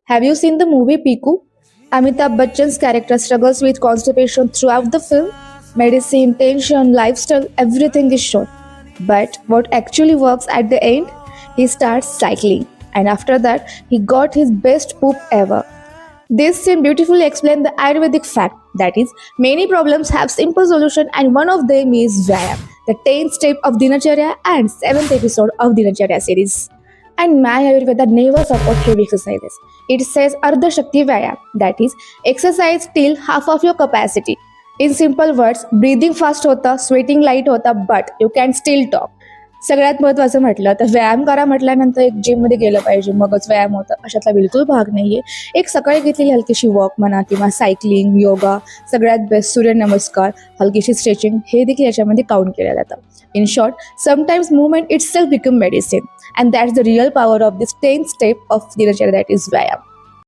Have you seen the movie Piku? Amitabh Bachchan's character struggles with constipation throughout the film. Medicine, tension, lifestyle, everything is shown. But what actually works at the end? He starts cycling, and after that, he got his best poop ever. This scene beautifully explains the Ayurvedic fact that is, many problems have simple solution, and one of them is Vyayam, the 10th step of Dinacharya and 7th episode of Dinacharya series. And my Ayurveda never support heavy exercises. It says Ardha Shakti Vyayam, that is, exercise till half of your capacity. In simple words, breathing fast होता, sweating light होता, but you can still talk. सगळ्यात महत्त्वाचं म्हटलं तर व्यायाम करा म्हटल्यानंतर एक जिममध्ये गेलं पाहिजे मगच व्यायाम होतं अशातला बिलकुल भाग नाहीये. एक सकाळी घेतलेली हलकीशी वॉक म्हणा किंवा सायकलिंग, योगा, सगळ्यात बेस्ट सूर्यनमस्कार, हलकीशी स्ट्रेचिंग हे देखील याच्यामध्ये काउंट केलं जातं. In short, sometimes movement itself become medicine, and that's the real power of this 10th step of Dinacharya, that is Vyayam.